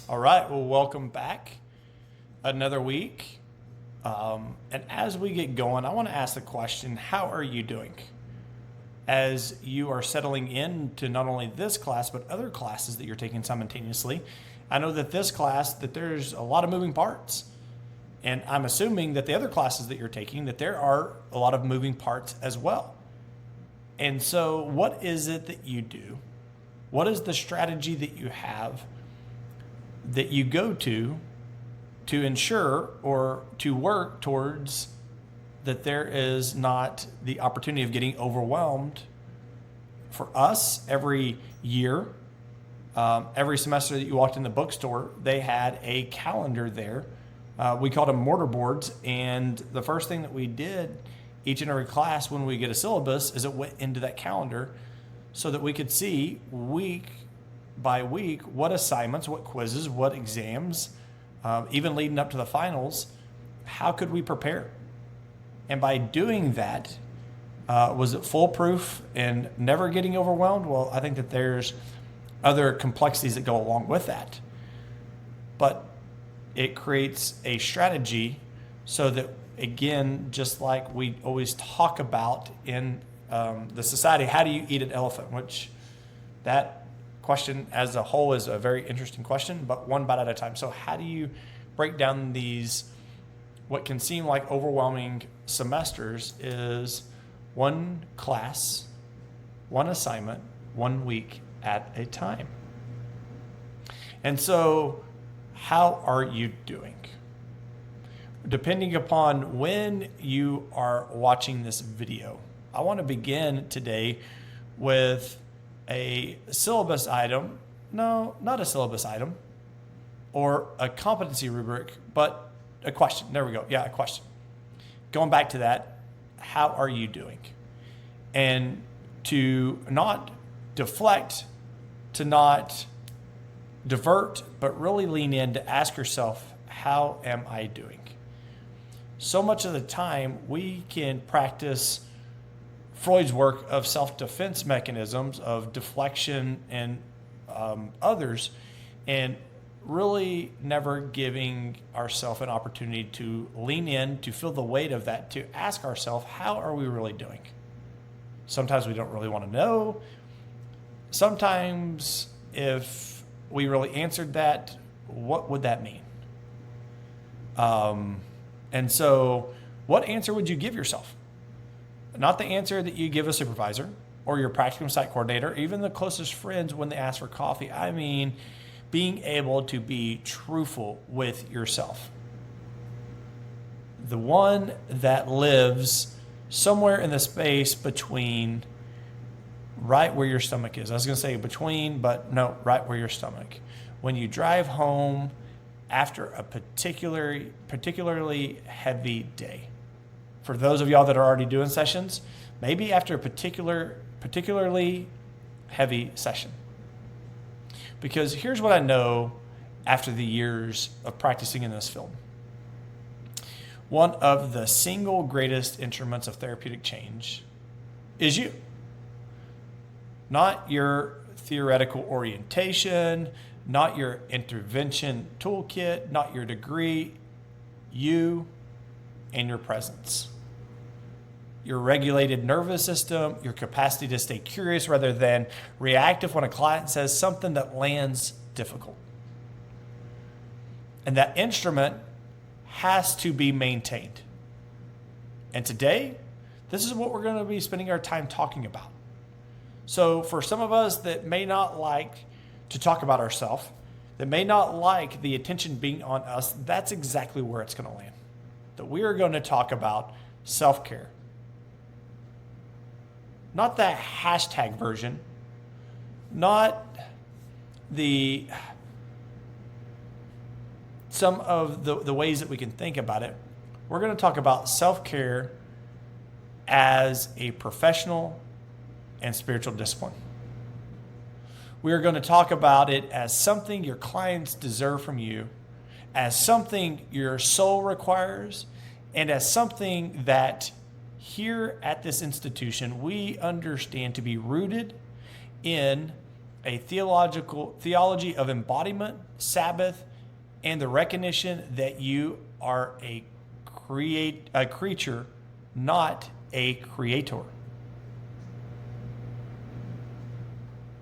All right, well, welcome back. Another week. And as we get going, I want to ask the question, how are you doing? As you are settling into not only this class, but other classes that you're taking simultaneously. I know that this class, that there's a lot of moving parts. And I'm assuming that the other classes that you're taking, that there are a lot of moving parts as well. And so what is it that you do? What is the strategy that you have that you go to ensure or to work towards that there is not the opportunity of getting overwhelmed? For us, every year, every semester that you walked in the bookstore, they had a calendar there. We called them mortar boards. And the first thing that we did each and every class when we get a syllabus is it went into that calendar so that we could see week by week what assignments, what quizzes, what exams, even leading up to the finals, how could we prepare? And by doing that, was it foolproof and never getting overwhelmed? Well, I think that there's other complexities that go along with that. But it creates a strategy so that, again, just like we always talk about in the society, how do you eat an elephant? Which that question as a whole is a very interesting question, but one bite at a time. So how do you break down these, what can seem like overwhelming semesters, is one class, one assignment, 1 week at a time. And so how are you doing? Depending upon when you are watching this video, I want to begin today with a syllabus item. No, not a syllabus item or a competency rubric, but a question. There we go. Yeah, a question. Going back to that, how are you doing? And to not deflect, to not divert, but really lean in to ask yourself, how am I doing? So much of the time we can practice Freud's work of self-defense mechanisms of deflection and others, and really never giving ourselves an opportunity to lean in, to feel the weight of that, to ask ourselves, how are we really doing? Sometimes we don't really want to know. Sometimes if we really answered that, what would that mean? And so what answer would you give yourself? Not the answer that you give a supervisor or your practicum site coordinator, even the closest friends when they ask for coffee. I mean, being able to be truthful with yourself. The one that lives somewhere in the space between right where your stomach is. I was going to say between, but no, right where your stomach. When you drive home after a particularly heavy day. For those of y'all that are already doing sessions, maybe after a particularly heavy session. Because here's what I know after the years of practicing in this field. One of the single greatest instruments of therapeutic change is you. Not your theoretical orientation, not your intervention toolkit, not your degree, you and your presence. Your regulated nervous system, your capacity to stay curious rather than reactive when a client says something that lands difficult. And that instrument has to be maintained. And today, this is what we're going to be spending our time talking about. So for some of us that may not like to talk about ourselves, that may not like the attention being on us, that's exactly where it's going to land. That we are going to talk about self-care. Not that hashtag version, not some of the ways that we can think about it. We're going to talk about self-care as a professional and spiritual discipline. We are going to talk about it as something your clients deserve from you, as something your soul requires, and as something that here at this institution we understand to be rooted in a theology of embodiment, Sabbath, and the recognition that you are a creature, not a creator.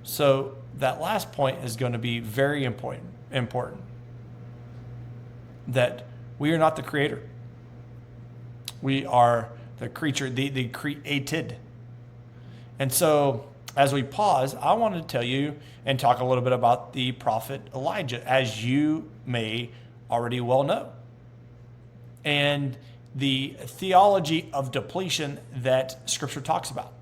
So that last point is going to be very important. That we are not the creator. We are the creature, the created. And so as we pause, I want to tell you and talk a little bit about the prophet Elijah, as you may already well know, and the theology of depletion that Scripture talks about.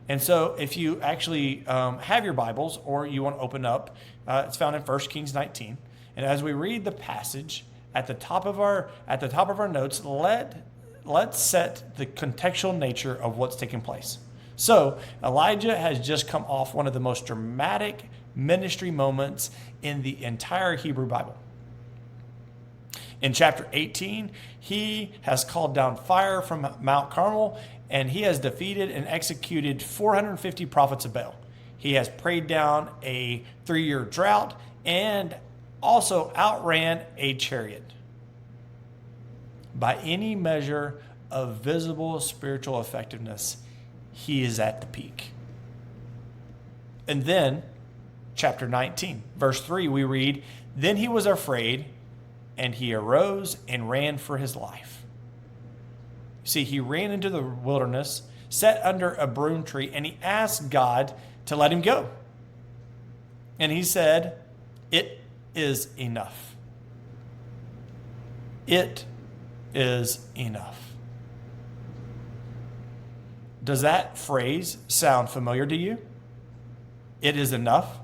And so if you actually have your Bibles, or you want to open up, it's found in 1 Kings 19. And as we read the passage at the top of our notes, let's set the contextual nature of what's taking place. So Elijah has just come off one of the most dramatic ministry moments in the entire Hebrew Bible. In chapter 18, he has called down fire from Mount Carmel, and he has defeated and executed 450 prophets of Baal. He has prayed down a 3-year drought and also outran a chariot. By any measure of visible spiritual effectiveness, he is at the peak. And then, chapter 19, verse 3, we read, "Then he was afraid, and he arose and ran for his life." See, he ran into the wilderness, sat under a broom tree, and he asked God to let him go. And he said, "It is enough. It is enough." Does that phrase sound familiar to you? It is enough.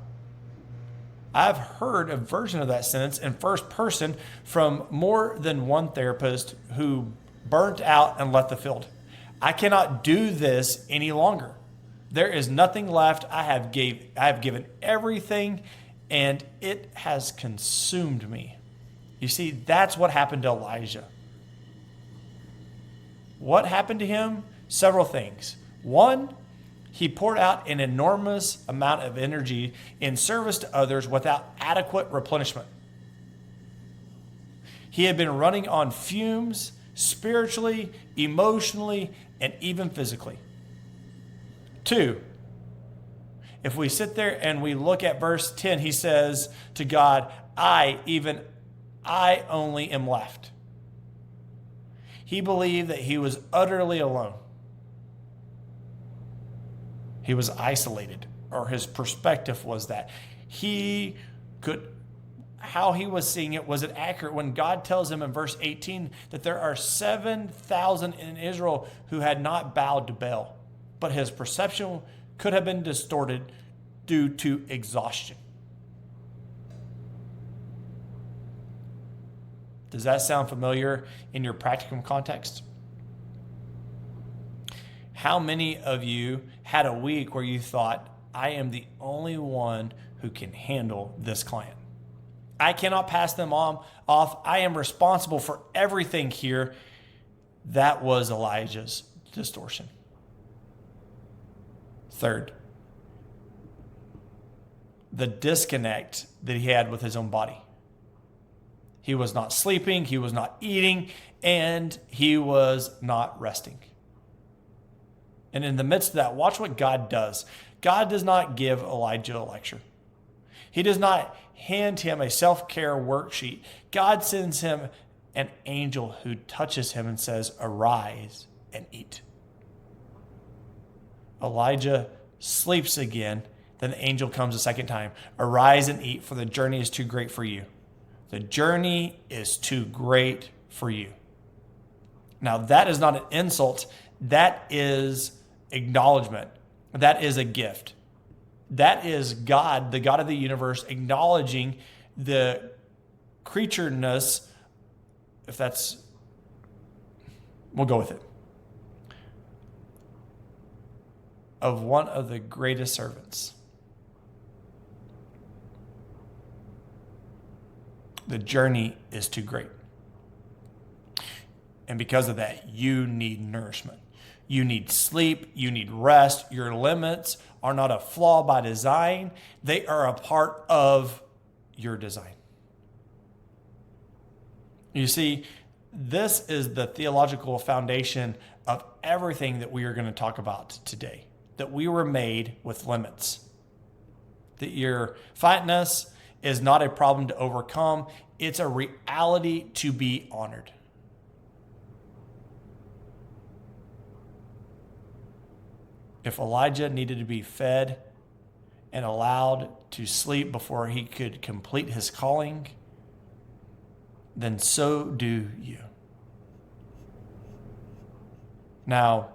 I've heard a version of that sentence in first person from more than one therapist who burnt out and left the field. I cannot do this any longer. There is nothing left. I have given everything, and it has consumed me. You see, that's what happened to Elijah. What happened to him? Several things. One, he poured out an enormous amount of energy in service to others without adequate replenishment. He had been running on fumes, spiritually, emotionally, and even physically. Two, if we sit there and we look at verse 10, he says to God, I only am left. He believed that he was utterly alone. He was isolated, or his perspective was that. How he was seeing it, was it accurate when God tells him in verse 18 that there are 7,000 in Israel who had not bowed to Baal, but his perception could have been distorted due to exhaustion. Does that sound familiar in your practicum context? How many of you had a week where you thought, I am the only one who can handle this client? I cannot pass them off. I am responsible for everything here. That was Elijah's distortion. Third, the disconnect that he had with his own body. He was not sleeping, he was not eating, and he was not resting. And in the midst of that, watch what God does. God does not give Elijah a lecture. He does not hand him a self-care worksheet. God sends him an angel who touches him and says, arise and eat. Elijah sleeps again. Then the angel comes a second time. Arise and eat, for the journey is too great for you. The journey is too great for you. Now, that is not an insult. That is acknowledgement. That is a gift. That is God, the God of the universe, acknowledging the creatureness, we'll go with it, of one of the greatest servants. The journey is too great. And because of that, you need nourishment. You need sleep. You need rest. Your limits are not a flaw by design. They are a part of your design. You see, this is the theological foundation of everything that we are going to talk about today, that we were made with limits. That your finiteness is not a problem to overcome. It's a reality to be honored. If Elijah needed to be fed and allowed to sleep before he could complete his calling, then so do you. Now,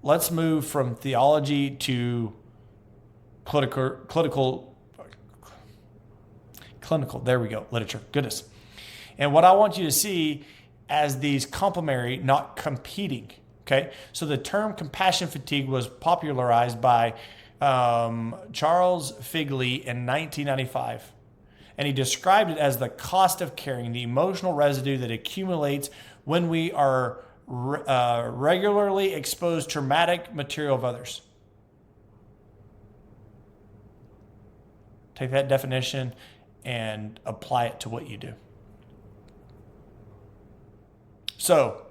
let's move from theology to clinical, there we go, literature. Goodness. And what I want you to see as these complementary, not competing. Okay, so the term compassion fatigue was popularized by Charles Figley in 1995. And he described it as the cost of carrying the emotional residue that accumulates when we are regularly exposed to traumatic material of others. Take that definition and apply it to what you do. So,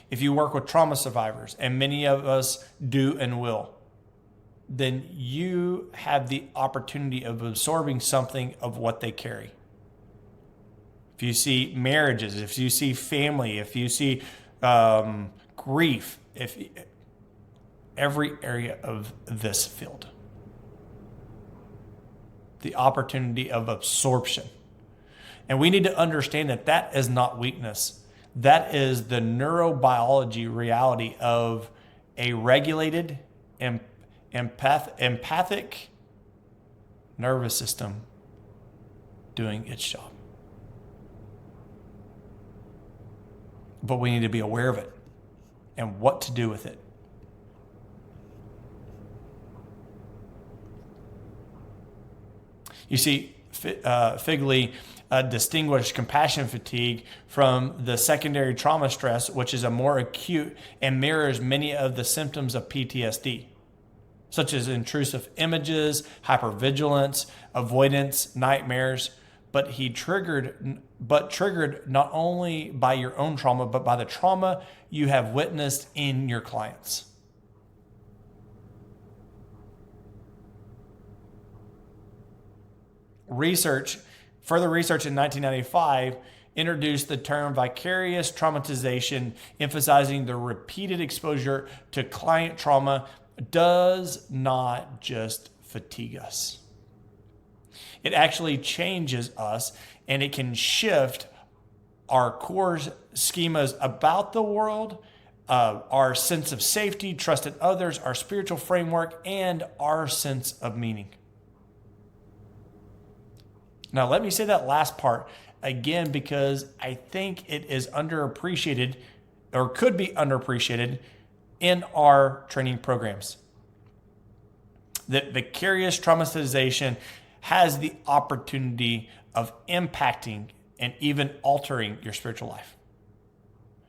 if you work with trauma survivors, and many of us do and will, then you have the opportunity of absorbing something of what they carry. If you see marriages, if you see family, if you see grief, if every area of this field, the opportunity of absorption. And we need to understand that that is not weakness. That is the neurobiology reality of a regulated, empathic nervous system doing its job. But we need to be aware of it and what to do with it. You see, Figley distinguished compassion fatigue from the secondary trauma stress, which is a more acute and mirrors many of the symptoms of PTSD, such as intrusive images, hypervigilance, avoidance, nightmares. But triggered not only by your own trauma, but by the trauma you have witnessed in your clients. Further research in 1995 introduced the term vicarious traumatization, emphasizing the repeated exposure to client trauma does not just fatigue us. It actually changes us, and it can shift our core schemas about the world, our sense of safety, trust in others, our spiritual framework, and our sense of meaning. Now, let me say that last part again, because I think it is underappreciated or could be underappreciated in our training programs. That vicarious traumatization has the opportunity of impacting and even altering your spiritual life.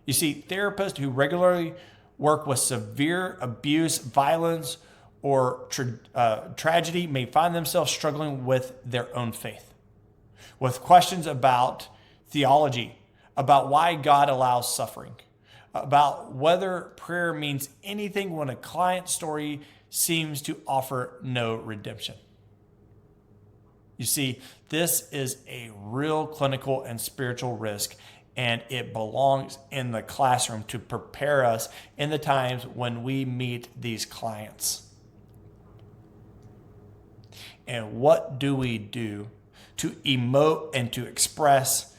You see, therapists who regularly work with severe abuse, violence, or tragedy may find themselves struggling with their own faith, with questions about theology, about why God allows suffering, about whether prayer means anything when a client story seems to offer no redemption. You see, this is a real clinical and spiritual risk, and it belongs in the classroom to prepare us in the times when we meet these clients. And what do we do to emote and to express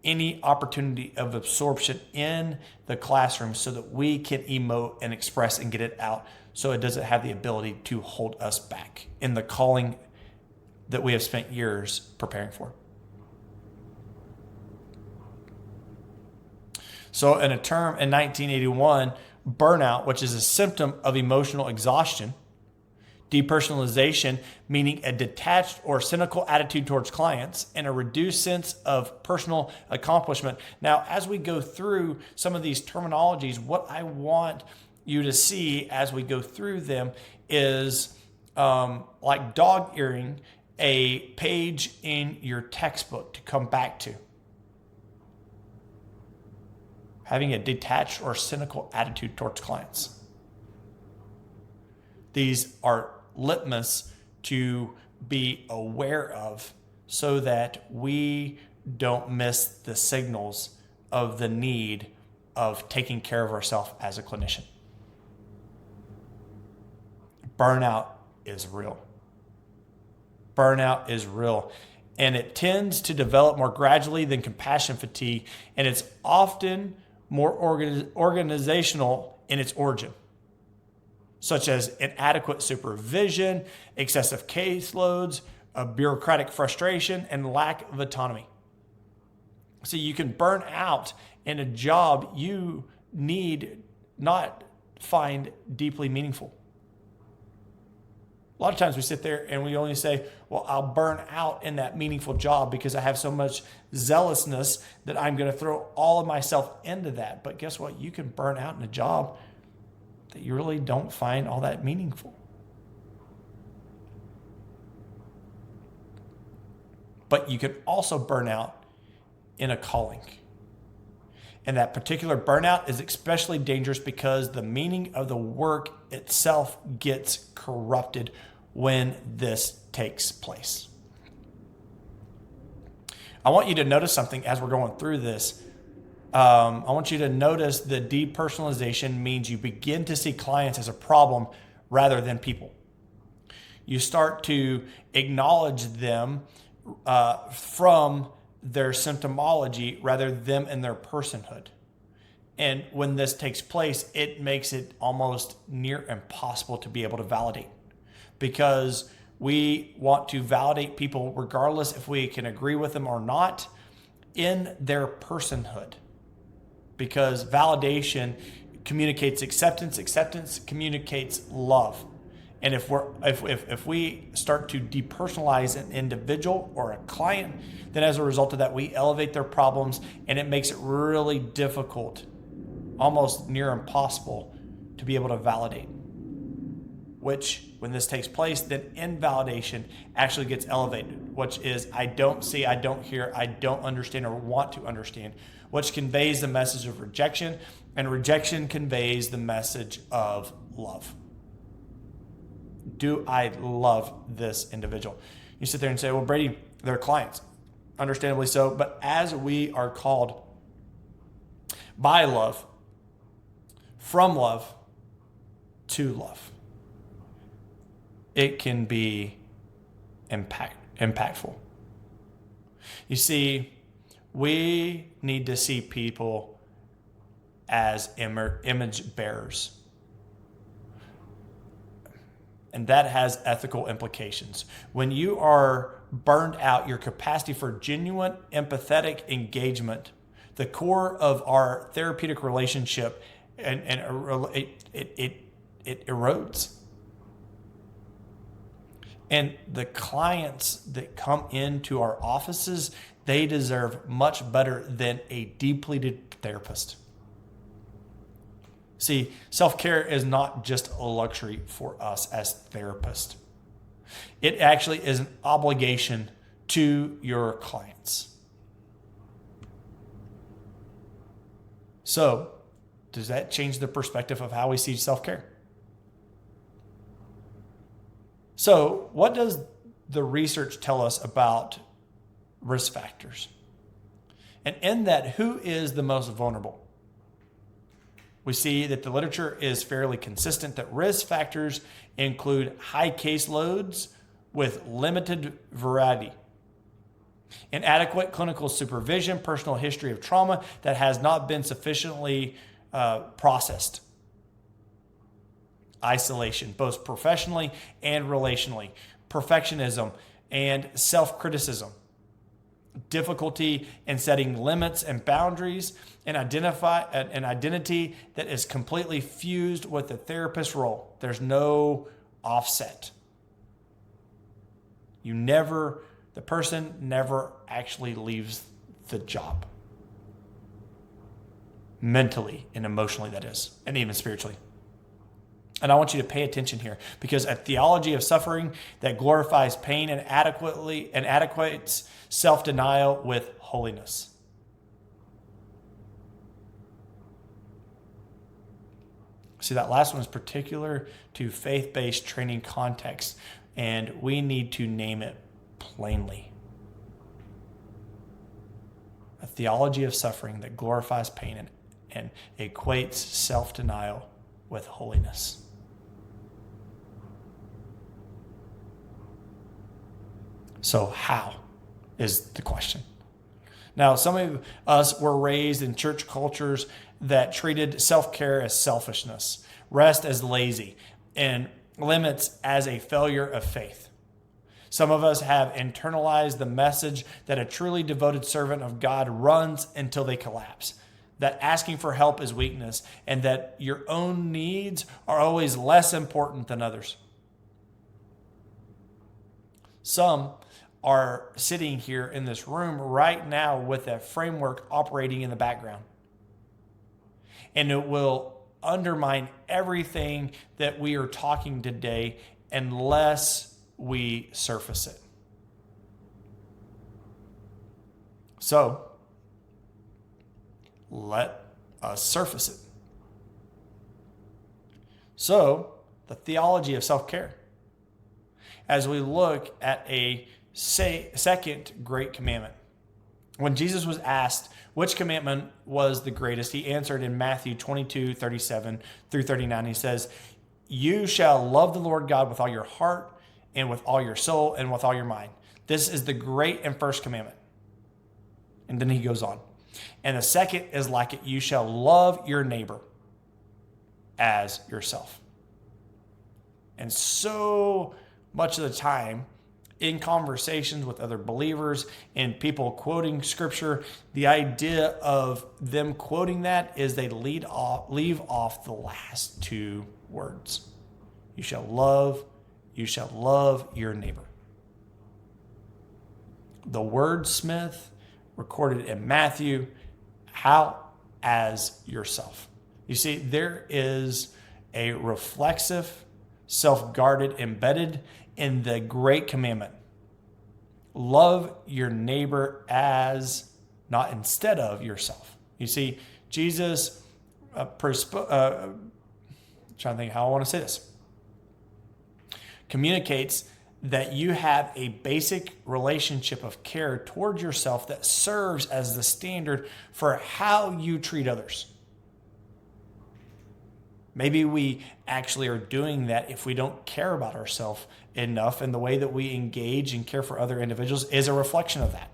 any opportunity of absorption in the classroom so that we can emote and express and get it out so it doesn't have the ability to hold us back in the calling that we have spent years preparing for? So in a term in 1981, burnout, which is a symptom of emotional exhaustion, depersonalization, meaning a detached or cynical attitude towards clients, and a reduced sense of personal accomplishment. Now, as we go through some of these terminologies, what I want you to see as we go through them is like dog earing a page in your textbook to come back to. Having a detached or cynical attitude towards clients. These are litmus to be aware of so that we don't miss the signals of the need of taking care of ourselves as a clinician. Burnout is real. Burnout is real. And it tends to develop more gradually than compassion fatigue. And it's often more organizational in its origin, such as inadequate supervision, excessive caseloads, a bureaucratic frustration, and lack of autonomy. So you can burn out in a job you need not find deeply meaningful. A lot of times we sit there and we only say, well, I'll burn out in that meaningful job because I have so much zealousness that I'm going to throw all of myself into that. But guess what? You can burn out in a job that you really don't find all that meaningful. But you can also burn out in a calling. And that particular burnout is especially dangerous because the meaning of the work itself gets corrupted when this takes place. I want you to notice something as we're going through this. I want you to notice the depersonalization means you begin to see clients as a problem rather than people. You start to acknowledge them from their symptomology rather than them and their personhood. And when this takes place, it makes it almost near impossible to be able to validate, because we want to validate people regardless if we can agree with them or not in their personhood, because validation communicates acceptance, acceptance communicates love. And if we start to depersonalize an individual or a client, then as a result of that, we elevate their problems, and it makes it really difficult, almost near impossible, to be able to validate. Which, when this takes place, then invalidation actually gets elevated, which is I don't see, I don't hear, I don't understand or want to understand, which conveys the message of rejection, and rejection conveys the message of love. Do I love this individual? You sit there and say, well, Brady, they're clients. Understandably so. But as we are called by love, from love, to love, it can be impactful. You see, we need to see people as image bearers. And that has ethical implications. When you are burned out, your capacity for genuine empathetic engagement, the core of our therapeutic relationship, and it erodes. And the clients that come into our offices, they deserve much better than a depleted therapist. See, self-care is not just a luxury for us as therapists. It actually is an obligation to your clients. So, does that change the perspective of how we see self-care? So, what does the research tell us about risk factors? And in that, who is the most vulnerable? We see that the literature is fairly consistent that risk factors include high caseloads with limited variety, inadequate clinical supervision, personal history of trauma that has not been sufficiently processed, isolation, both professionally and relationally, perfectionism and self-criticism, difficulty in setting limits and boundaries, and an identity that is completely fused with the therapist role. There's no offset. The person never actually leaves the job. Mentally and emotionally, that is, and even spiritually. And I want you to pay attention here, because a theology of suffering that glorifies pain and adequates self-denial with holiness. See, that last one is particular to faith-based training context, and we need to name it plainly. A theology of suffering that glorifies pain and equates self-denial with holiness. So how is the question? Now, some of us were raised in church cultures that treated self-care as selfishness, rest as lazy, and limits as a failure of faith. Some of us have internalized the message that a truly devoted servant of God runs until they collapse, that asking for help is weakness, and that your own needs are always less important than others. Some are sitting here in this room right now with that framework operating in the background. And it will undermine everything that we are talking today unless we surface it. So, let us surface it. So, the theology of self-care. As we look at a second great commandment. When Jesus was asked which commandment was the greatest, he answered in Matthew 22:37 through 39. He says, "You shall love the Lord God with all your heart and with all your soul and with all your mind. This is the great and first commandment." And then he goes on. "And the second is like it. You shall love your neighbor as yourself." And so much of the time, in conversations with other believers and people quoting scripture, the idea of them quoting that is they leave off the last two words. You shall love your neighbor. The wordsmith recorded in Matthew, how as yourself. You see, there is a reflexive, self-guarded, embedded in the great commandment. Love your neighbor as, not instead of, yourself. You see, Jesus, trying to think how I want to say this, communicates that you have a basic relationship of care towards yourself that serves as the standard for how you treat others. Maybe we actually are doing that if we don't care about ourselves enough, and the way that we engage and care for other individuals is a reflection of that.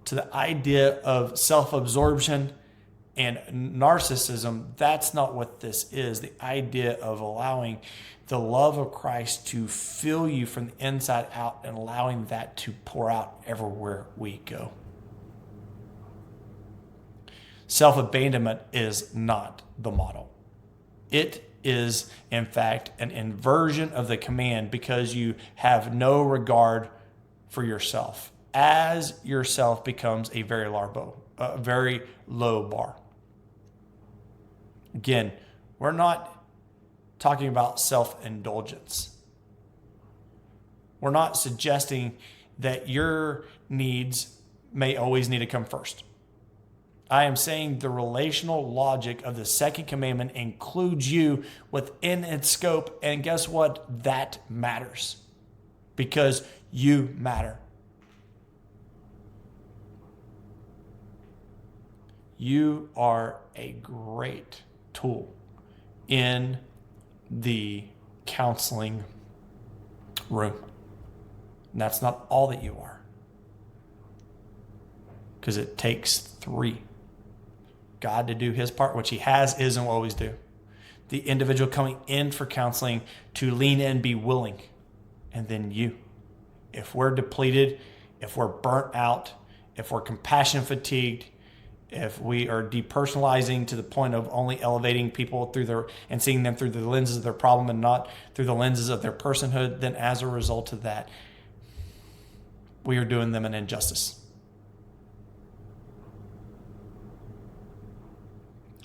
To the idea of self-absorption and narcissism, that's not what this is. The idea of allowing the love of Christ to fill you from the inside out and allowing that to pour out everywhere we go. Self-abandonment is not the model. It is, in fact, an inversion of the command because you have no regard for yourself. As yourself becomes a very low bar. Again, we're not talking about self-indulgence. We're not suggesting that your needs may always need to come first. I am saying the relational logic of the second commandment includes you within its scope. And guess what? That matters because you matter. You are a great tool in the counseling room. And that's not all that you are, because it takes three. God to do his part, which he has, is, and will always do. The individual coming in for counseling to lean in, be willing. And then you. If we're depleted, if we're burnt out, if we're compassion fatigued, if we are depersonalizing to the point of only elevating people and seeing them through the lenses of their problem and not through the lenses of their personhood, then as a result of that, we are doing them an injustice.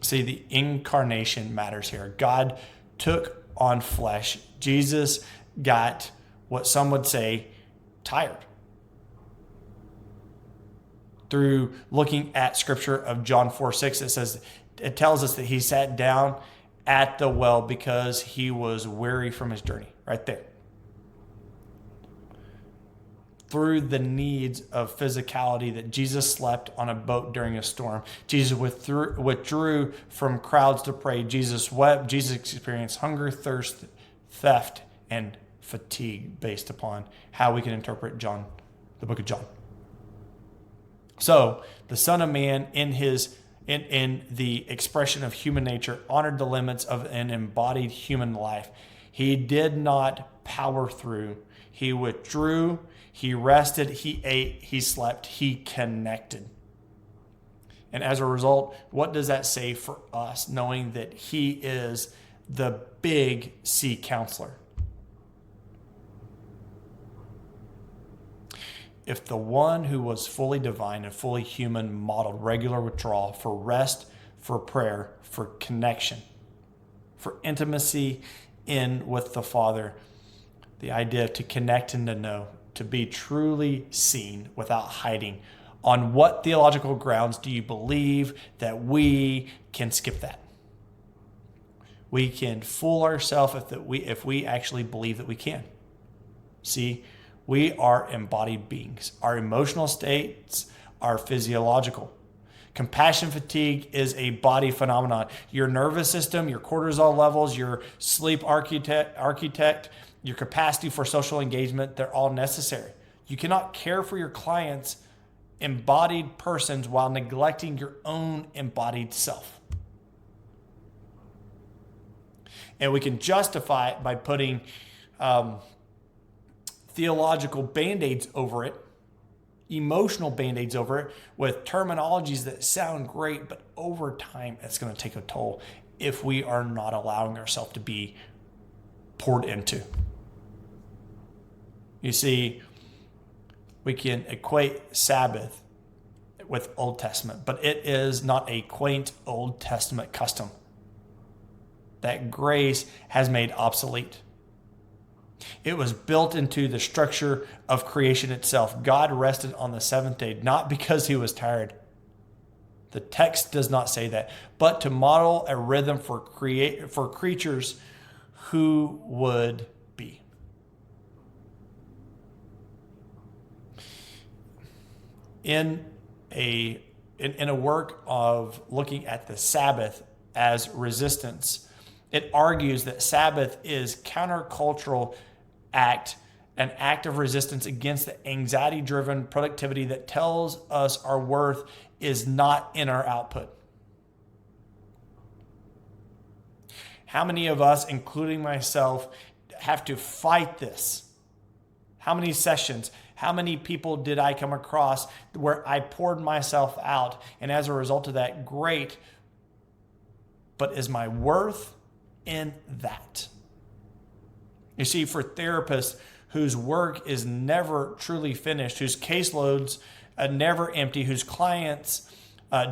See, the incarnation matters here. God took on flesh. Jesus got what some would say tired. Through looking at scripture of John 4:6, it tells us that he sat down at the well because he was weary from his journey. Right there. Through the needs of physicality, that Jesus slept on a boat during a storm. Jesus withdrew from crowds to pray. Jesus wept. Jesus experienced hunger, thirst, theft, and fatigue based upon how we can interpret the book of John. So the Son of Man in the expression of human nature honored the limits of an embodied human life. He did not power through. He withdrew. He rested, he ate, he slept, he connected. And as a result, what does that say for us, knowing that he is the big C counselor? If the one who was fully divine and fully human modeled regular withdrawal for rest, for prayer, for connection, for intimacy with the Father, the idea to connect and to know, to be truly seen without hiding. On what theological grounds do you believe that we can skip that? We can fool ourselves if we actually believe that we can. See, we are embodied beings. Our emotional states are physiological. Compassion fatigue is a body phenomenon. Your nervous system, your cortisol levels, your sleep architect, your capacity for social engagement, they're all necessary. You cannot care for your clients' embodied persons while neglecting your own embodied self. And we can justify it by putting theological band-aids over it, emotional band-aids over it, with terminologies that sound great, but over time, it's going to take a toll if we are not allowing ourselves to be poured into. You see, we can equate Sabbath with Old Testament, but it is not a quaint Old Testament custom that grace has made obsolete. It was built into the structure of creation itself. God rested on the seventh day, not because he was tired. The text does not say that, but to model a rhythm for creatures who would be. In a work of looking at the Sabbath as resistance, it argues that Sabbath is countercultural an act of resistance against the anxiety-driven productivity that tells us our worth is not in our output. How many of us, including myself, have to fight this? How many sessions? How many people did I come across where I poured myself out? And as a result of that, great. But is my worth in that? You see, for therapists whose work is never truly finished, whose caseloads never empty, whose clients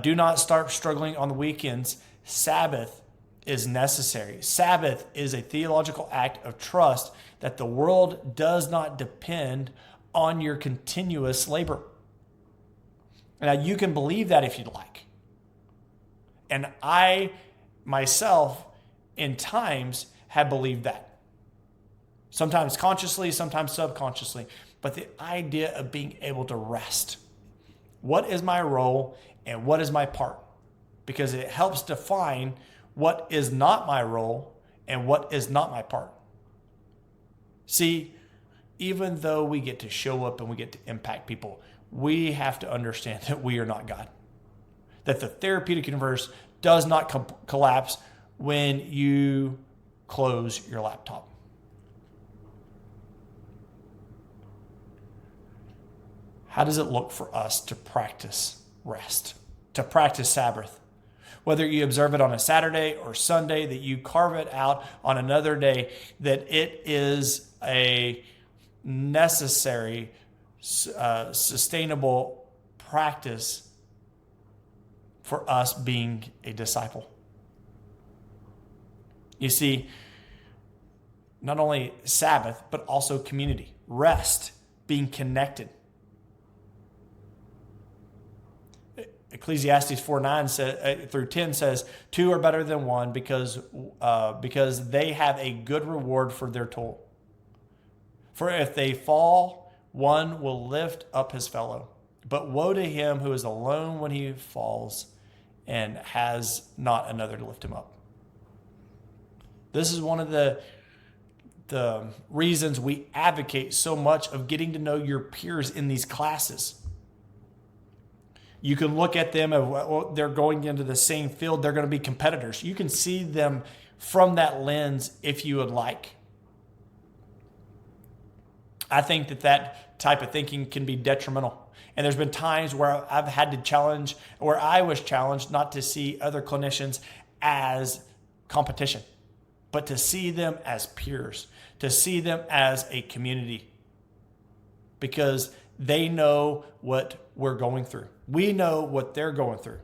do not start struggling on the weekends, Sabbath is necessary. Sabbath is a theological act of trust that the world does not depend on your continuous labor. Now, you can believe that if you'd like. And I, myself, in times, have believed that. Sometimes consciously, sometimes subconsciously. But the idea of being able to rest. What is my role and what is my part? Because it helps define what is not my role and what is not my part. See, even though we get to show up and we get to impact people, we have to understand that we are not God. That the therapeutic universe does not collapse when you close your laptop. How does it look for us to practice rest, to practice Sabbath? Whether you observe it on a Saturday or Sunday, that you carve it out on another day, that it is a necessary, sustainable practice for us being a disciple. You see, not only Sabbath, but also community, rest, being connected. Ecclesiastes 4:9 through 10 says, two are better than one because they have a good reward for their toil. For if they fall, one will lift up his fellow. But woe to him who is alone when he falls and has not another to lift him up. This is one of the reasons we advocate so much of getting to know your peers in these classes. You can look at them as well, they're going into the same field. They're going to be competitors. You can see them from that lens if you would like. I think that type of thinking can be detrimental. And there's been times where I've had to challenge, where I was challenged not to see other clinicians as competition, but to see them as peers, to see them as a community, because they know what we're going through. We know what they're going through.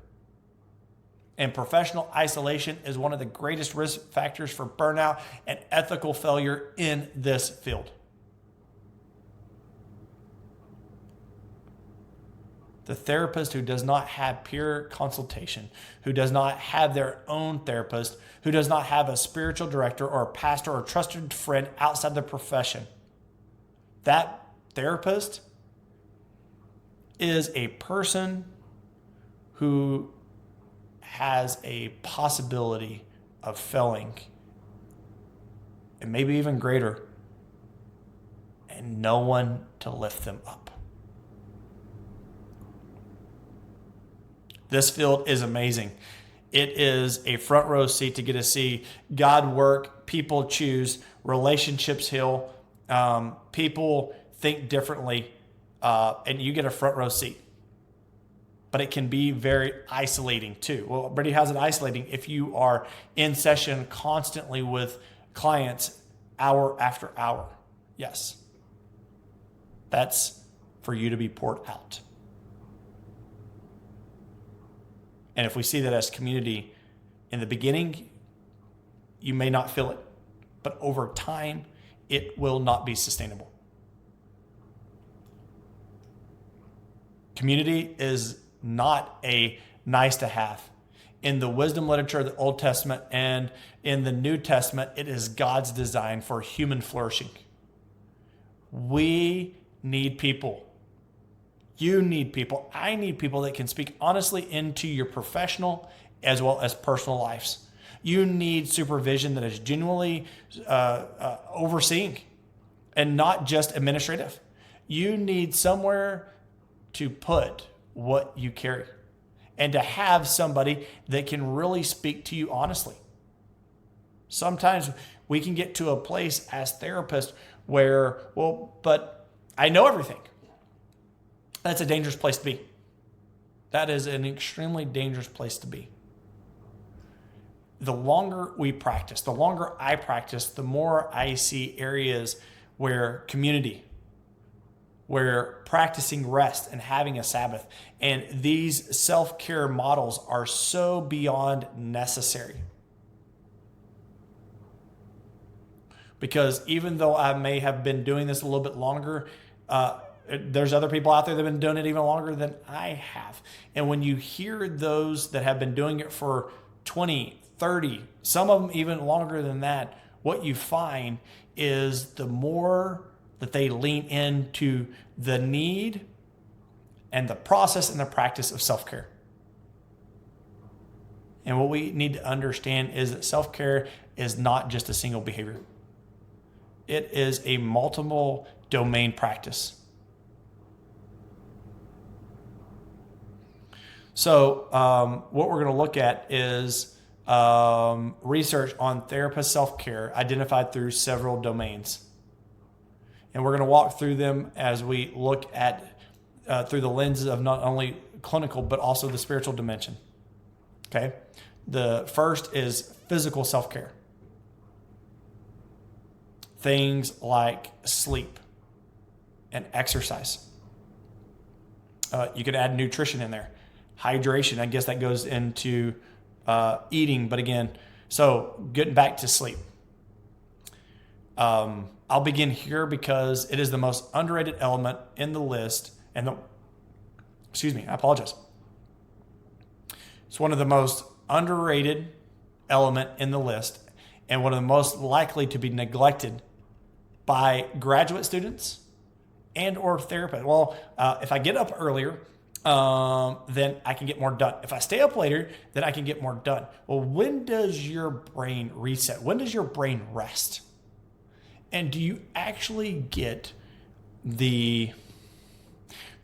And professional isolation is one of the greatest risk factors for burnout and ethical failure in this field. The therapist who does not have peer consultation, who does not have their own therapist, who does not have a spiritual director or a pastor or a trusted friend outside the profession, that therapist is a person who has a possibility of failing, and maybe even greater, and no one to lift them up. This field is amazing. It is a front row seat to get to see God work, people choose, relationships heal, people think differently, and you get a front row seat. But it can be very isolating too. Well, Brady, how's it isolating if you are in session constantly with clients hour after hour? Yes. That's for you to be poured out. And if we see that as community, in the beginning, you may not feel it, but over time, it will not be sustainable. Community is not a nice to have. In the wisdom literature of the Old Testament and in the New Testament, it is God's design for human flourishing. We need people. You need people. I need people that can speak honestly into your professional as well as personal lives. You need supervision that is genuinely overseeing and not just administrative. You need somewhere to put what you carry and to have somebody that can really speak to you honestly. Sometimes we can get to a place as therapists where, well, but I know everything. That's a dangerous place to be. That is an extremely dangerous place to be. The longer we practice, the longer I practice, the more I see areas where community, where practicing rest and having a Sabbath and these self-care models are so beyond necessary. Because even though I may have been doing this a little bit longer, there's other people out there that have been doing it even longer than I have. And when you hear those that have been doing it for 20, 30, some of them even longer than that, what you find is the more that they lean into the need and the process and the practice of self-care. And what we need to understand is that self-care is not just a single behavior. It is a multiple domain practice. So what we're going to look at is research on therapist self-care identified through several domains. And we're going to walk through them as we look at through the lenses of not only clinical, but also the spiritual dimension. Okay. The first is physical self-care. Things like sleep and exercise. You could add nutrition in there. Hydration, I guess that goes into eating, but again, So getting back to sleep. I'll begin here because it is the most underrated element in the list. I apologize. It's one of the most underrated element in the list and one of the most likely to be neglected by graduate students and or therapists. Well, if I get up earlier, then I can get more done. If I stay up later, then I can get more done. Well, when does your brain reset? When does your brain rest? And do you actually get the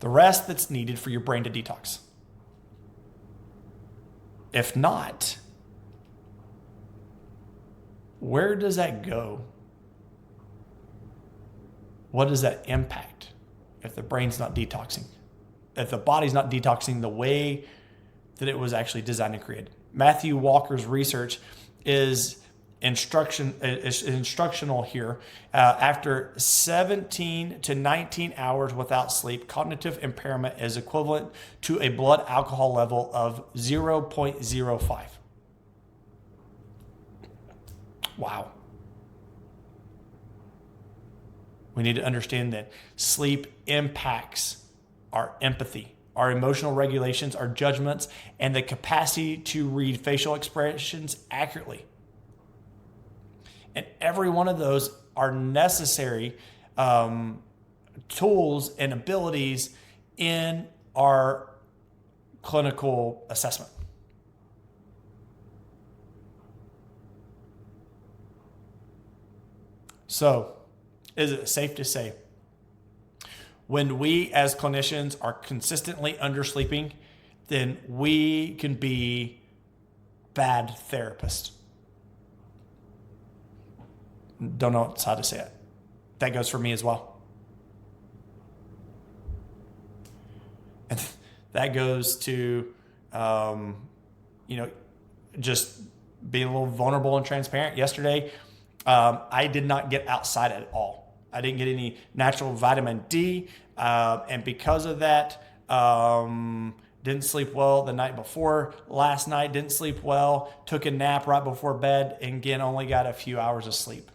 rest that's needed for your brain to detox? If not, where does that go? What does that impact if the brain's not detoxing? If the body's not detoxing the way that it was actually designed and created? Matthew Walker's research is instructional here. After 17 to 19 hours without sleep, cognitive impairment is equivalent to a blood alcohol level of 0.05. Wow. We need to understand that sleep impacts our empathy, our emotional regulations, our judgments, and the capacity to read facial expressions accurately. And every one of those are necessary tools and abilities in our clinical assessment. So, is it safe to say, when we as clinicians are consistently undersleeping, then we can be bad therapists? Don't know how to say it. That goes for me as well. And that goes to, just being a little vulnerable and transparent. Yesterday, I did not get outside at all. I didn't get any natural vitamin D. And because of that, didn't sleep well the night before. Last night, didn't sleep well. Took a nap right before bed. And again, only got a few hours of sleep.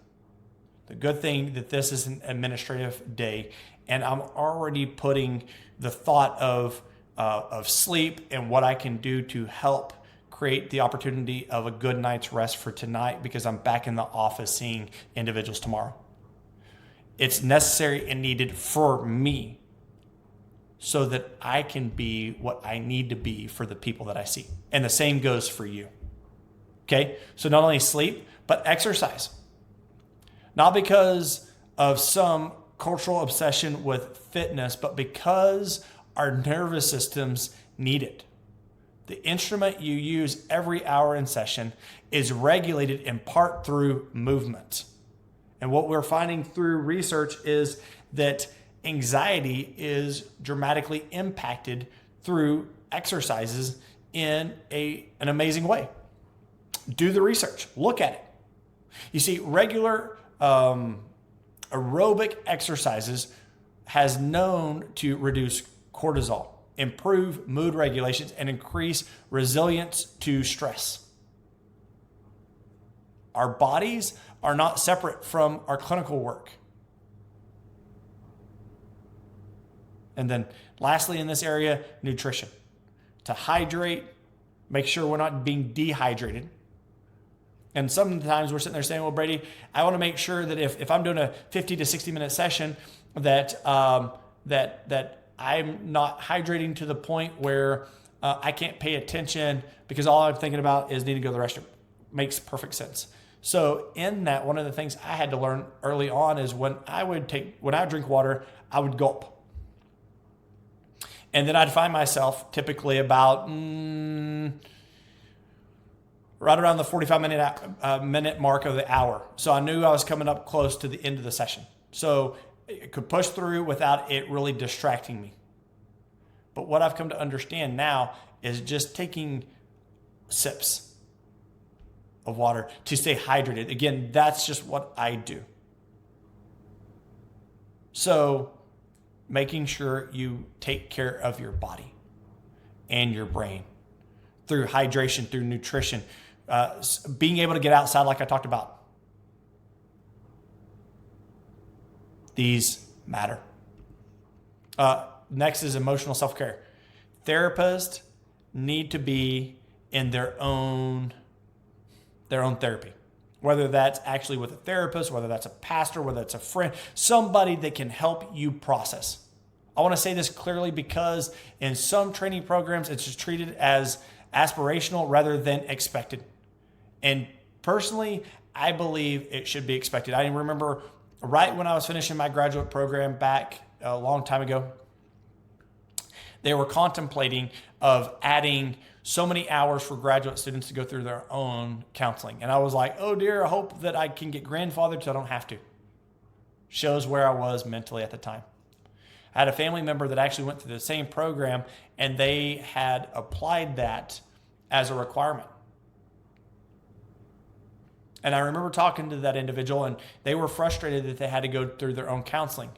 The good thing that this is an administrative day, and I'm already putting the thought of sleep and what I can do to help create the opportunity of a good night's rest for tonight, because I'm back in the office seeing individuals tomorrow. It's necessary and needed for me so that I can be what I need to be for the people that I see. And the same goes for you. Okay? So not only sleep, but exercise. Not because of some cultural obsession with fitness, but because our nervous systems need it. The instrument you use every hour in session is regulated in part through movement. And what we're finding through research is that anxiety is dramatically impacted through exercises in an amazing way. Do the research. Look at it. You see, regular aerobic exercises has known to reduce cortisol, improve mood regulations, and increase resilience to stress. Our bodies are not separate from our clinical work. And then lastly in this area, nutrition. To hydrate, make sure we're not being dehydrated. And sometimes we're sitting there saying, well, Brady, I want to make sure that if I'm doing a 50 to 60 minute session that I'm not hydrating to the point where I can't pay attention because all I'm thinking about is needing to go to the restroom. Makes perfect sense. So in that, one of the things I had to learn early on is when I drink water, I would gulp. And then I'd find myself typically about right around the 45-minute mark of the hour. So I knew I was coming up close to the end of the session. So it could push through without it really distracting me. But what I've come to understand now is just taking sips of water to stay hydrated. Again, that's just what I do. So making sure you take care of your body and your brain through hydration, through nutrition, being able to get outside like I talked about. These matter. Next is emotional self-care. Therapists need to be in their own therapy. Whether that's actually with a therapist, whether that's a pastor, whether that's a friend, somebody that can help you process. I want to say this clearly because in some training programs, it's just treated as aspirational rather than expected. And personally, I believe it should be expected. I remember right when I was finishing my graduate program back a long time ago, they were contemplating of adding so many hours for graduate students to go through their own counseling. And I was like, oh dear, I hope that I can get grandfathered so I don't have to. Shows where I was mentally at the time. I had a family member that actually went through the same program and they had applied that as a requirement. And I remember talking to that individual and they were frustrated that they had to go through their own counseling.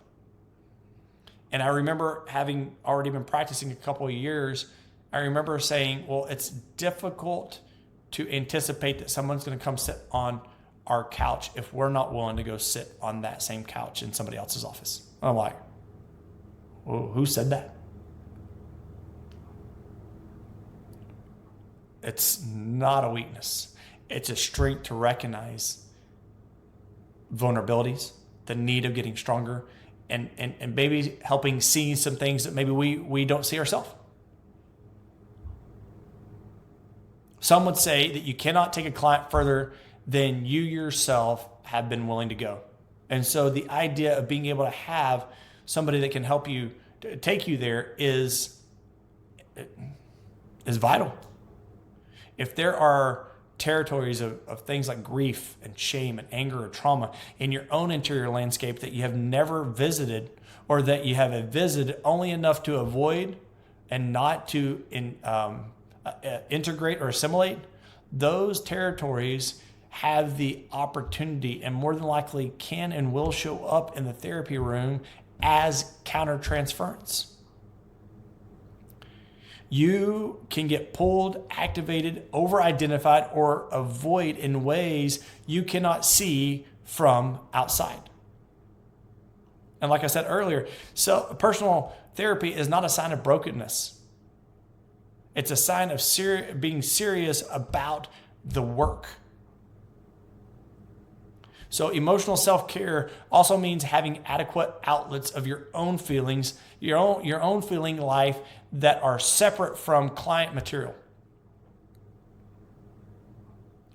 And I remember having already been practicing a couple of years, I remember saying, well, it's difficult to anticipate that someone's going to come sit on our couch if we're not willing to go sit on that same couch in somebody else's office. I'm like, well, who said that? It's not a weakness. It's a strength to recognize vulnerabilities, the need of getting stronger, and maybe helping see some things that maybe we don't see ourselves. Some would say that you cannot take a client further than you yourself have been willing to go. And so the idea of being able to have somebody that can help you take you there is vital. If there are territories of things like grief and shame and anger or trauma in your own interior landscape that you have never visited, or that you have visited only enough to avoid and not to integrate or assimilate, those territories have the opportunity and more than likely can and will show up in the therapy room as countertransference. You can get pulled, activated, over-identified, or avoid in ways you cannot see from outside. And like I said earlier, so personal therapy is not a sign of brokenness. It's a sign of being serious about the work. So emotional self-care also means having adequate outlets of your own feelings, your own feeling life that are separate from client material.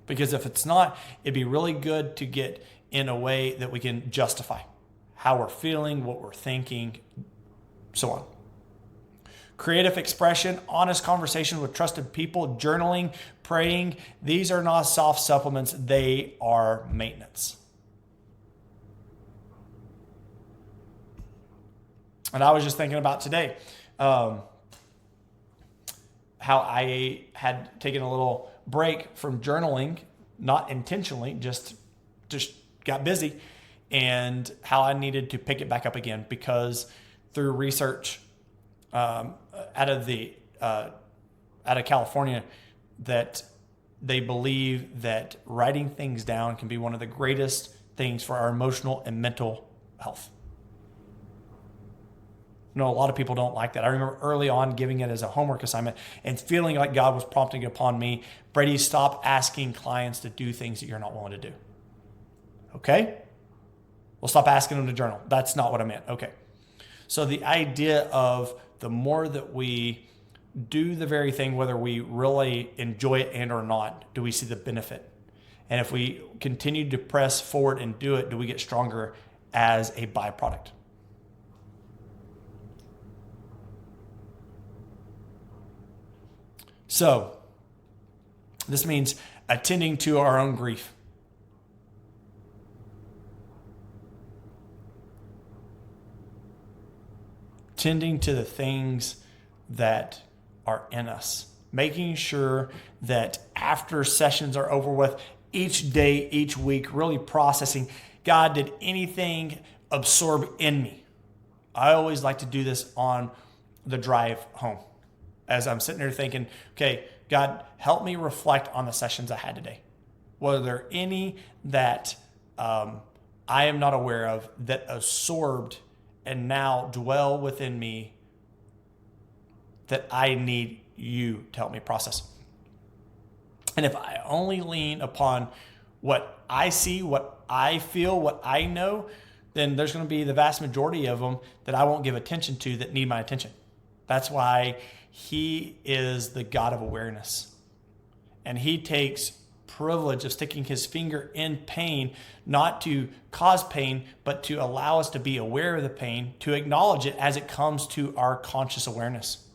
Because if it's not, it'd be really good to get in a way that we can justify how we're feeling, what we're thinking, so on. Creative expression, honest conversation with trusted people, journaling, praying. These are not soft supplements. They are maintenance. And I was just thinking about today how I had taken a little break from journaling, not intentionally, just got busy, and how I needed to pick it back up again because through research out of California, that they believe that writing things down can be one of the greatest things for our emotional and mental health. A lot of people don't like that. I remember early on giving it as a homework assignment and feeling like God was prompting upon me, Brady, stop asking clients to do things that you're not willing to do. Okay? Well, stop asking them to journal. That's not what I meant. Okay. So the idea of the more that we do the very thing, whether we really enjoy it and or not, do we see the benefit? And if we continue to press forward and do it, do we get stronger as a byproduct? So this means attending to our own grief. Tending to the things that are in us. Making sure that after sessions are over with, each day, each week, really processing, God, did anything absorb in me? I always like to do this on the drive home. As I'm sitting there thinking, okay, God, help me reflect on the sessions I had today. Were there any that I am not aware of that absorbed and now dwell within me that I need you to help me process? And if I only lean upon what I see, what I feel, what I know, then there's going to be the vast majority of them that I won't give attention to that need my attention. That's why he is the God of awareness. And he takes privilege of sticking his finger in pain, not to cause pain, but to allow us to be aware of the pain, to acknowledge it as it comes to our conscious awareness,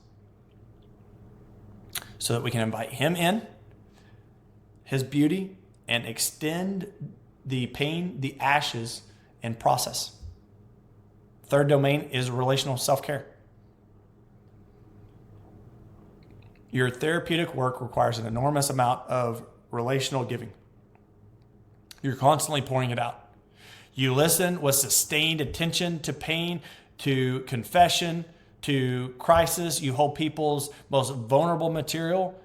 so that we can invite him in, his beauty, and extend the pain, the ashes, and process. Third domain is relational self-care. Your therapeutic work requires an enormous amount of relational giving. You're constantly pouring it out. You listen with sustained attention to pain, to confession, to crisis. You hold people's most vulnerable material.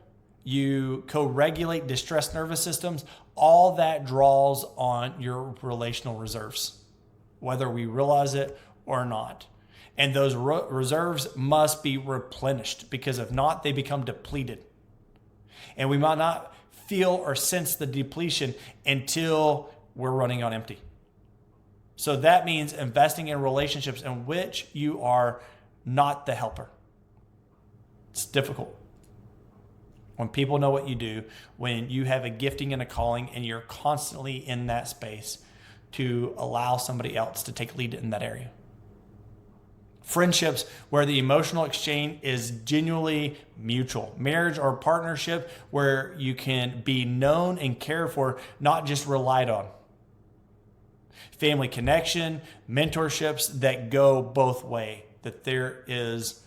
You co-regulate distressed nervous systems. All that draws on your relational reserves, whether we realize it or not. And those reserves must be replenished, because if not, they become depleted. And we might not feel or sense the depletion until we're running on empty. So that means investing in relationships in which you are not the helper. It's difficult. When people know what you do, when you have a gifting and a calling, and you're constantly in that space to allow somebody else to take lead in that area. Friendships where the emotional exchange is genuinely mutual. Marriage or partnership where you can be known and cared for, not just relied on. Family connection, mentorships that go both ways, that there is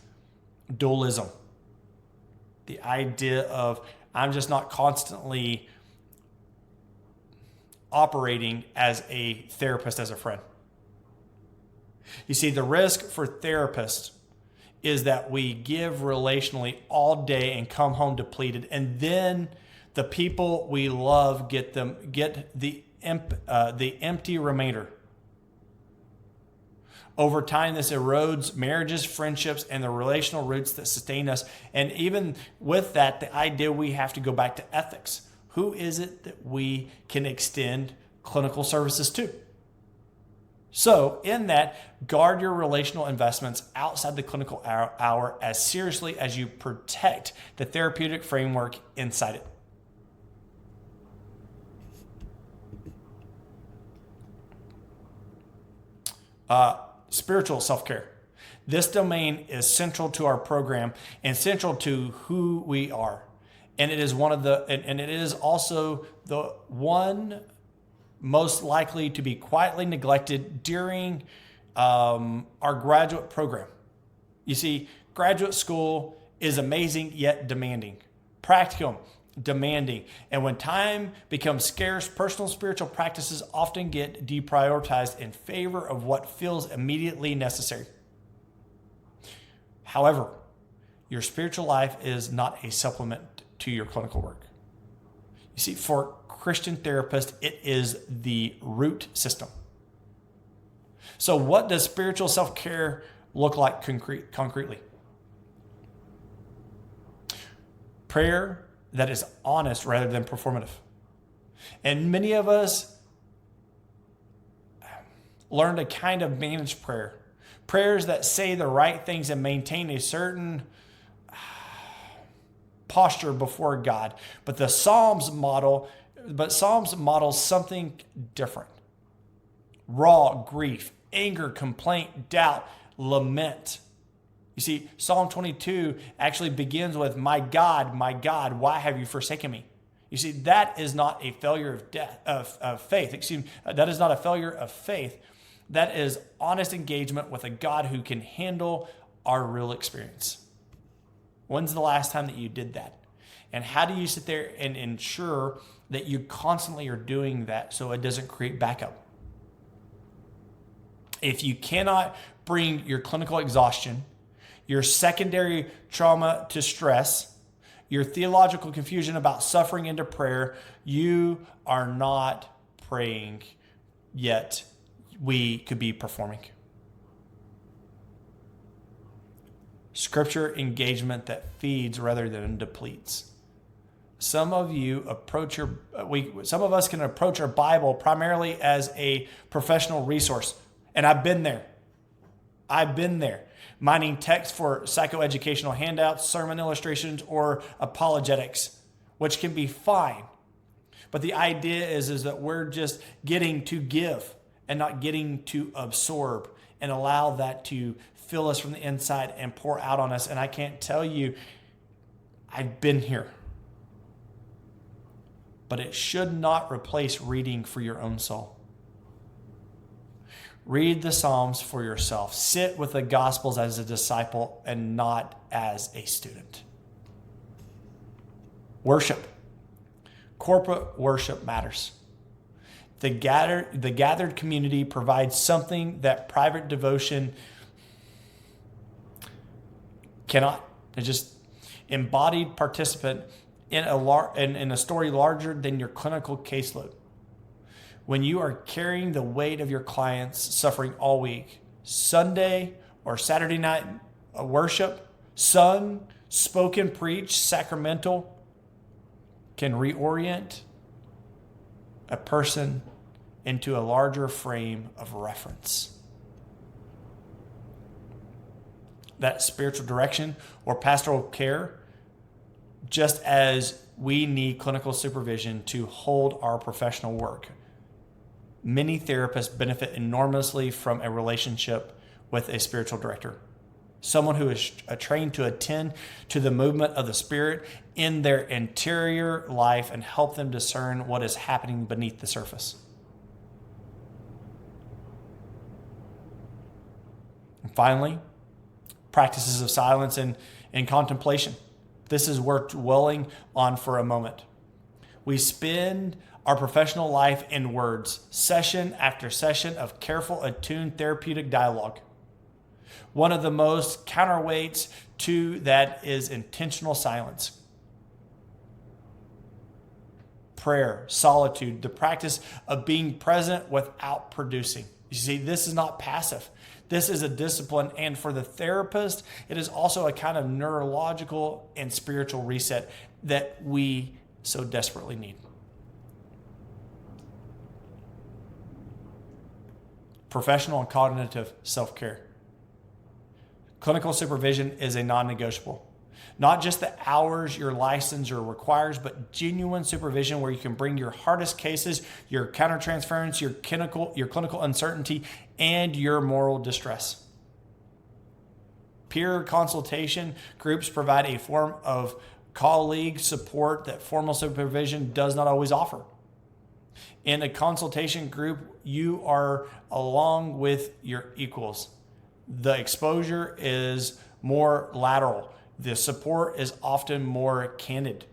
dualism. The idea of I'm just not constantly operating as a therapist, as a friend. You see, the risk for therapists is that we give relationally all day and come home depleted, and then the people we love get the empty remainder. Over time, this erodes marriages, friendships, and the relational roots that sustain us. And even with that, the idea we have to go back to ethics. Who is it that we can extend clinical services to? So in that, guard your relational investments outside the clinical hour as seriously as you protect the therapeutic framework inside it. Spiritual self-care. This domain is central to our program and central to who we are. And it is and it is also the one most likely to be quietly neglected during our graduate program. You see, graduate school is amazing yet demanding. Practicum, demanding. And when time becomes scarce, personal spiritual practices often get deprioritized in favor of what feels immediately necessary. However, your spiritual life is not a supplement to your clinical work. You see, for Christian therapists, it is the root system. So what does spiritual self-care look like concretely? Prayer that is honest rather than performative. And many of us learn to kind of manage prayer. Prayers that say the right things and maintain a certain posture before God. But Psalms models something different. Raw grief, anger, complaint, doubt, lament. You see, Psalm 22 actually begins with, my God, why have you forsaken me? You see, that is not a failure of faith. Excuse me, that is not a failure of faith. That is honest engagement with a God who can handle our real experience. When's the last time that you did that? And how do you sit there and ensure that you constantly are doing that so it doesn't create backup? If you cannot bring your clinical exhaustion, your secondary trauma to stress, your theological confusion about suffering into prayer, you are not praying, yet we could be performing. Scripture engagement that feeds rather than depletes. Some of us can approach our Bible primarily as a professional resource. And I've been there. Mining text for psychoeducational handouts, sermon illustrations, or apologetics, which can be fine. But the idea is that we're just getting to give and not getting to absorb and allow that to fill us from the inside and pour out on us. And I can't tell you, I've been here. But it should not replace reading for your own soul. Read the Psalms for yourself. Sit with the Gospels as a disciple and not as a student. Worship. Corporate worship matters. The gathered community provides something that private devotion cannot. It's just embodied participant in a story larger than your clinical caseload. When you are carrying the weight of your clients suffering all week, Sunday or Saturday night worship, sung, spoken, preached, sacramental, can reorient a person into a larger frame of reference. That spiritual direction or pastoral care, just as we need clinical supervision to hold our professional work. Many therapists benefit enormously from a relationship with a spiritual director, someone who is trained to attend to the movement of the Spirit in their interior life and help them discern what is happening beneath the surface. And finally, practices of silence and contemplation. This is worth dwelling on for a moment. We spend our professional life in words, session after session of careful, attuned therapeutic dialogue. One of the most counterweights to that is intentional silence. Prayer, solitude, the practice of being present without producing. You see, this is not passive. This is a discipline, and for the therapist, it is also a kind of neurological and spiritual reset that we so desperately need. Professional and cognitive self-care. Clinical supervision is a non-negotiable. Not just the hours your licensure requires, but genuine supervision where you can bring your hardest cases, your countertransference, your clinical uncertainty, and your moral distress. Peer consultation groups provide a form of colleague support that formal supervision does not always offer. In a consultation group, you are along with your equals. The exposure is more lateral. The support is often more candid.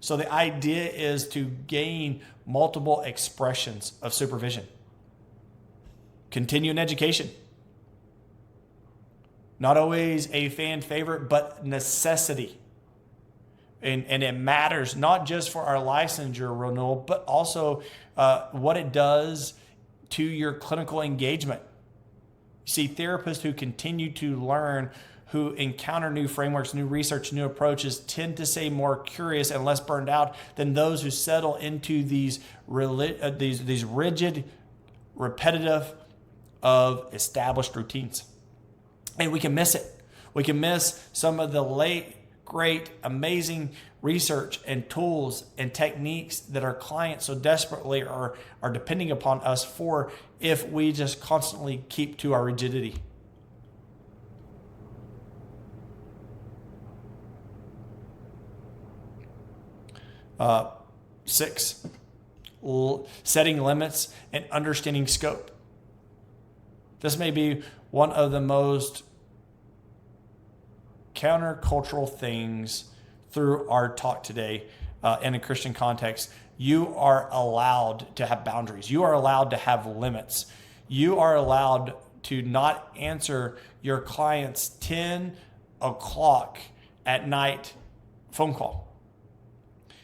So the idea is to gain multiple expressions of supervision. Continue in education. Not always a fan favorite, but necessity. And it matters not just for our licensure renewal, but also what it does to your clinical engagement. You see, therapists who continue to learn, who encounter new frameworks, new research, new approaches, tend to stay more curious and less burned out than those who settle into these rigid, repetitive of established routines. And we can miss it. We can miss some of the late, great, amazing research and tools and techniques that our clients so desperately are depending upon us for if we just constantly keep to our rigidity. Six, setting limits and understanding scope. This may be one of the most countercultural things through our talk today in a Christian context. You are allowed to have boundaries. You are allowed to have limits. You are allowed to not answer your client's 10 o'clock at night phone call.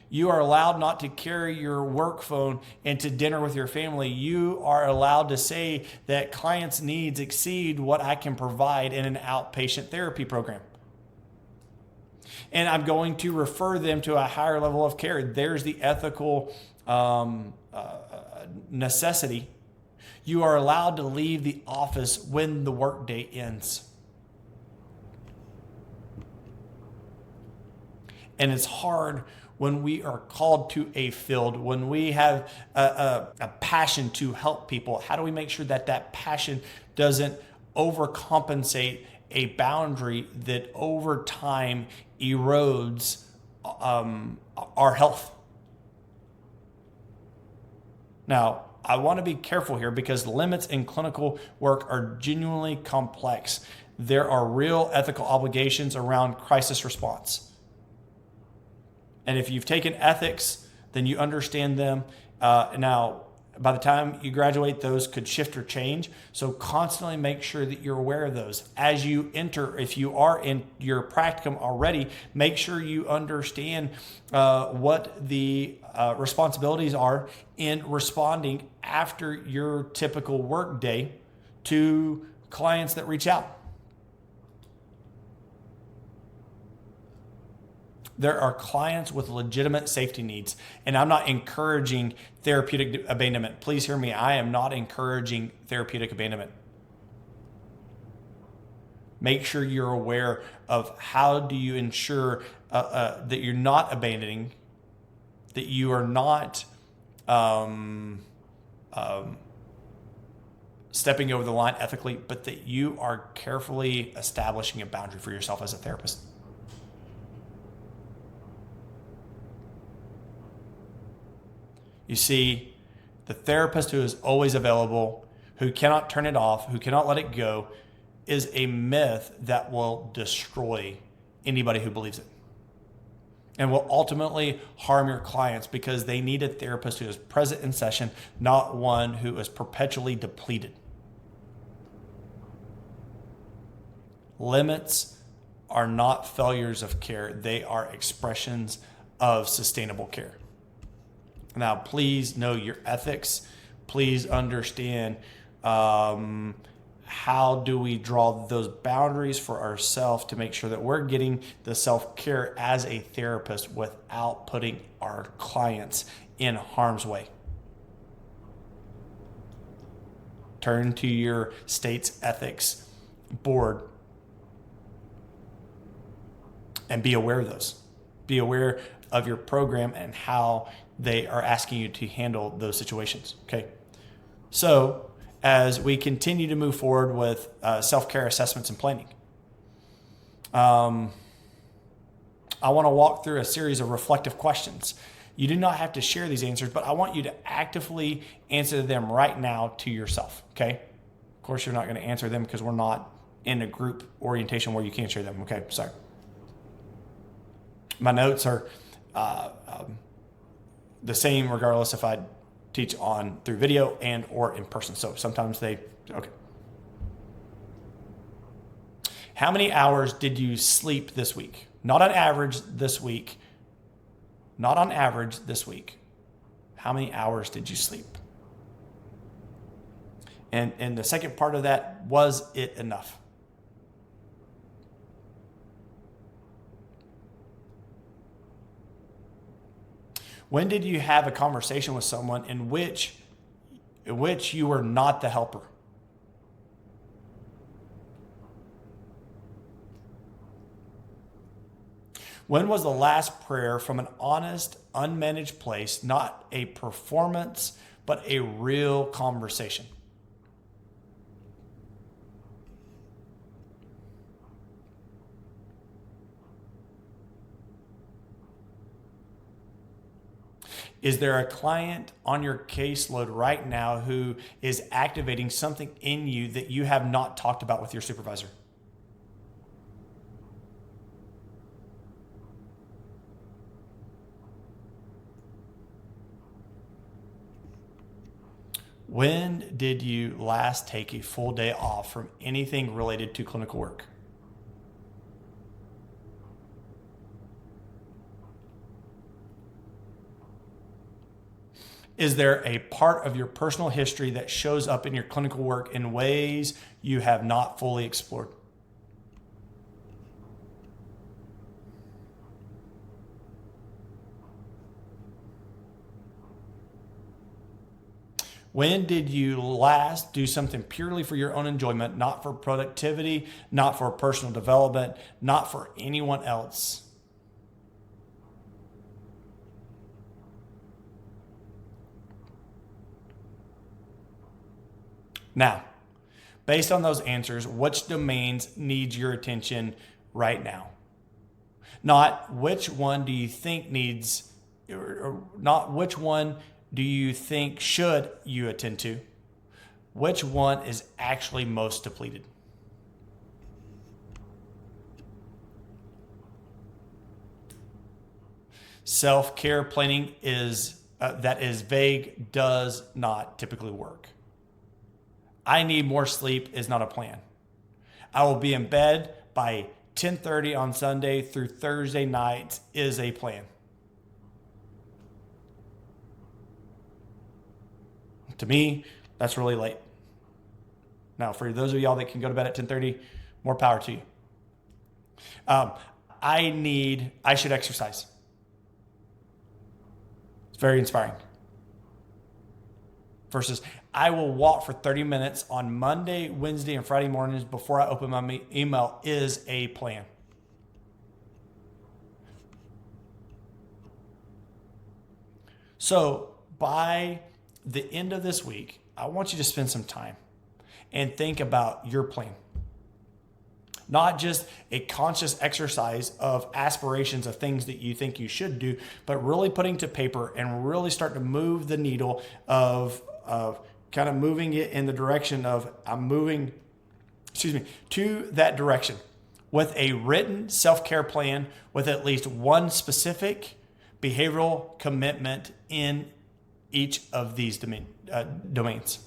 You are allowed not to carry your work phone into dinner with your family. You are allowed to say that clients' needs exceed what I can provide in an outpatient therapy program. And I'm going to refer them to a higher level of care. There's the ethical necessity. You are allowed to leave the office when the workday ends. And it's hard when we are called to a field, when we have a passion to help people. How do we make sure that that passion doesn't overcompensate a boundary that over time erodes our health? Now, I want to be careful here because limits in clinical work are genuinely complex. There are real ethical obligations around crisis response. And if you've taken ethics, then you understand them. Now, by the time you graduate, those could shift or change. So constantly make sure that you're aware of those. As you enter, if you are in your practicum already, make sure you understand what the responsibilities are in responding after your typical work day to clients that reach out. There are clients with legitimate safety needs, and I'm not encouraging therapeutic abandonment. Please hear me. I am not encouraging therapeutic abandonment. Make sure you're aware of how do you ensure that you're not abandoning, that you are not stepping over the line ethically, but that you are carefully establishing a boundary for yourself as a therapist. You see, the therapist who is always available, who cannot turn it off, who cannot let it go, is a myth that will destroy anybody who believes it and will ultimately harm your clients because they need a therapist who is present in session, not one who is perpetually depleted. Limits are not failures of care. They are expressions of sustainable care. Now, please know your ethics. Please understand how do we draw those boundaries for ourselves to make sure that we're getting the self-care as a therapist without putting our clients in harm's way. Turn to your state's ethics board and be aware of those. Be aware of your program and how they are asking you to handle those situations. Okay. So as we continue to move forward with self-care assessments and planning, I want to walk through a series of reflective questions. You do not have to share these answers, but I want you to actively answer them right now to yourself. Okay. Of course, you're not going to answer them because we're not in a group orientation where you can't share them. Okay. Sorry. My notes are the same regardless if I teach on through video and or in person. So sometimes okay. How many hours did you sleep this week? Not on average this week. Not on average this week. How many hours did you sleep? And the second part of that, was it enough? When did you have a conversation with someone in which you were not the helper? When was the last prayer from an honest, unmanaged place, not a performance, but a real conversation? Is there a client on your caseload right now who is activating something in you that you have not talked about with your supervisor? When did you last take a full day off from anything related to clinical work? Is there a part of your personal history that shows up in your clinical work in ways you have not fully explored? When did you last do something purely for your own enjoyment, not for productivity, not for personal development, not for anyone else? Now, based on those answers, which domains need your attention right now? Not which one do you think needs, or not which one do you think should you attend to? Which one is actually most depleted? Self-care planning that is vague does not typically work. I need more sleep is not a plan. I will be in bed by 10:30 on Sunday through Thursday nights is a plan. To me, that's really late. Now, for those of y'all that can go to bed at 10:30, more power to you. I should exercise. It's very inspiring. Versus, I will walk for 30 minutes on Monday, Wednesday, and Friday mornings before I open my email is a plan. So by the end of this week, I want you to spend some time and think about your plan. Not just a conscious exercise of aspirations of things that you think you should do, but really putting to paper and really start to move the needle of kind of moving it in the direction of to that direction with a written self-care plan with at least one specific behavioral commitment in each of these domains.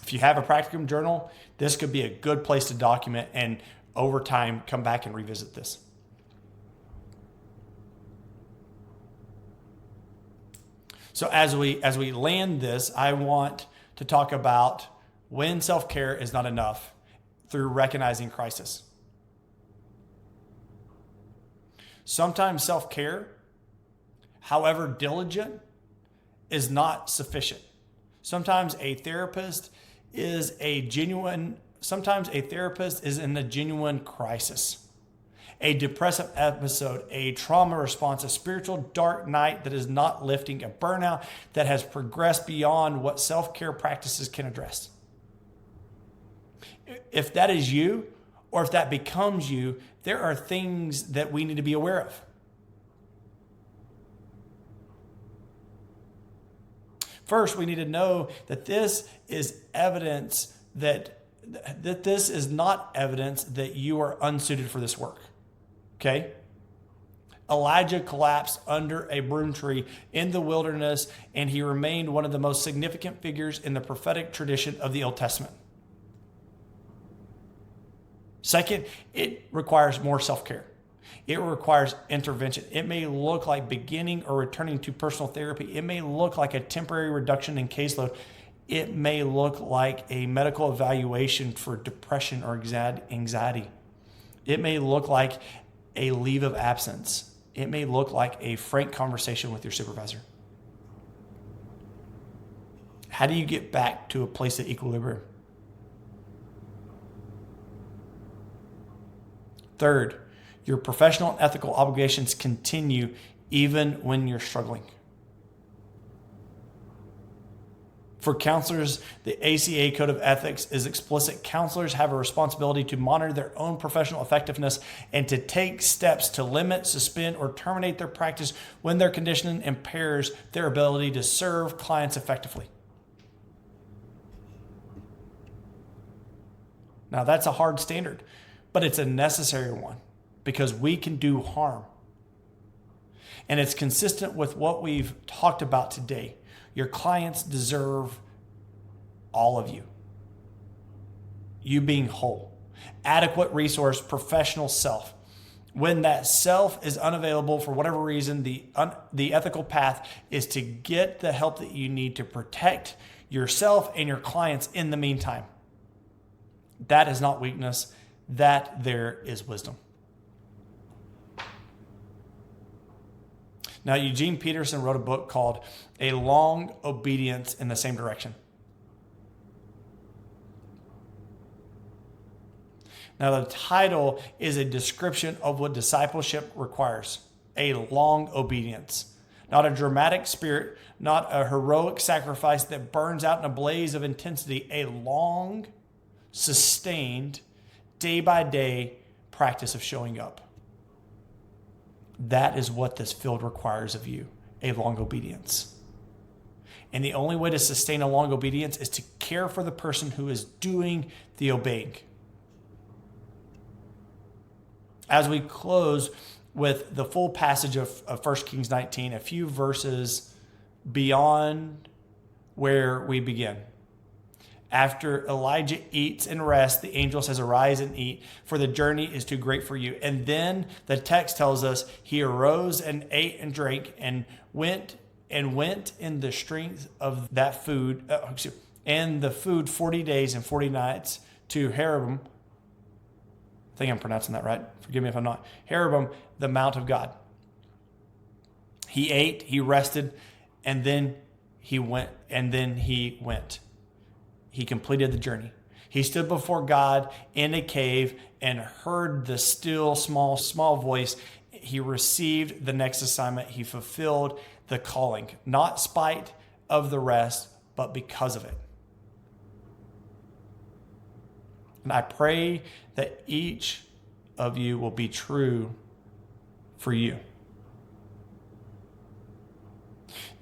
If you have a practicum journal, this could be a good place to document and over time come back and revisit this. So as we land this, I want to talk about when self-care is not enough through recognizing crisis. Sometimes self-care, however diligent, is not sufficient. Sometimes a therapist is in a genuine crisis. A depressive episode, a trauma response, a spiritual dark night that is not lifting, a burnout that has progressed beyond what self-care practices can address. If that is you, or if that becomes you, there are things that we need to be aware of. First, we need to know that this is evidence that this is not evidence that you are unsuited for this work. Okay? Elijah collapsed under a broom tree in the wilderness, and he remained one of the most significant figures in the prophetic tradition of the Old Testament. Second, it requires more self-care. It requires intervention. It may look like beginning or returning to personal therapy. It may look like a temporary reduction in caseload. It may look like a medical evaluation for depression or anxiety. It may look like a leave of absence. It may look like a frank conversation with your supervisor. How do you get back to a place of equilibrium? Third, your professional and ethical obligations continue even when you're struggling. For counselors, the ACA Code of Ethics is explicit. Counselors have a responsibility to monitor their own professional effectiveness and to take steps to limit, suspend, or terminate their practice when their condition impairs their ability to serve clients effectively. Now, that's a hard standard, but it's a necessary one because we can do harm. And it's consistent with what we've talked about today. Your clients deserve all of you. You being whole. Adequate resource, professional self. When that self is unavailable for whatever reason, the ethical path is to get the help that you need to protect yourself and your clients in the meantime. That is not weakness. That there is wisdom. Now, Eugene Peterson wrote a book called A Long Obedience in the Same Direction. Now, the title is a description of what discipleship requires. A long obedience. Not a dramatic spirit, not a heroic sacrifice that burns out in a blaze of intensity. A long, sustained, day-by-day practice of showing up. That is what this field requires of you. A long obedience. And the only way to sustain a long obedience is to care for the person who is doing the obeying. As we close with the full passage of 1 Kings 19, a few verses beyond where we begin. After Elijah eats and rests, the angel says, "Arise and eat, for the journey is too great for you." And then the text tells us he arose and ate and drank and went in the strength of that food, and the food 40 days and 40 nights to Horeb. I think I'm pronouncing that right. Forgive me if I'm not. Horeb, the Mount of God. He ate, he rested, and then he went. He completed the journey. He stood before God in a cave and heard the still small voice. He received the next assignment. He fulfilled the calling, not spite of the rest, but because of it. And I pray that each of you will be true for you.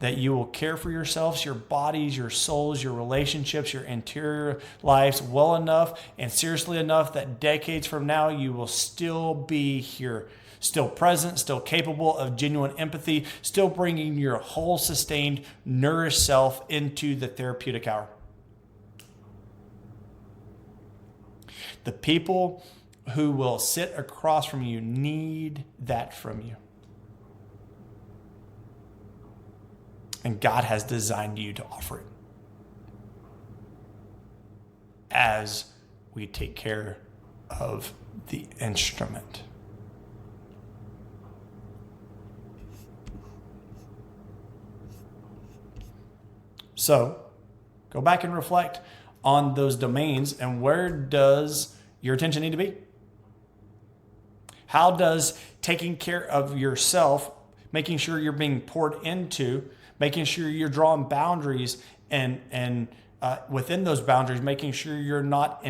That you will care for yourselves, your bodies, your souls, your relationships, your interior lives well enough and seriously enough that decades from now you will still be here, still present, still capable of genuine empathy, still bringing your whole sustained, nourished self into the therapeutic hour. The people who will sit across from you need that from you. And God has designed you to offer it as we take care of the instrument. So, go back and reflect on those domains and where does your attention need to be? How does taking care of yourself, making sure you're being poured into, making sure you're drawing boundaries and within those boundaries, making sure you're not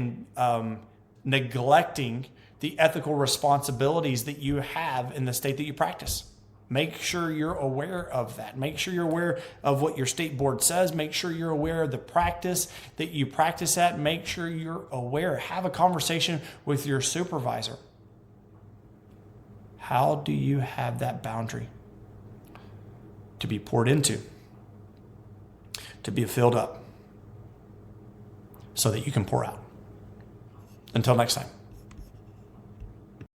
neglecting the ethical responsibilities that you have in the state that you practice. Make sure you're aware of that. Make sure you're aware of what your state board says. Make sure you're aware of the practice that you practice at. Make sure you're aware. Have a conversation with your supervisor. How do you have that boundary to be poured into, to be filled up, so that you can pour out? Until next time.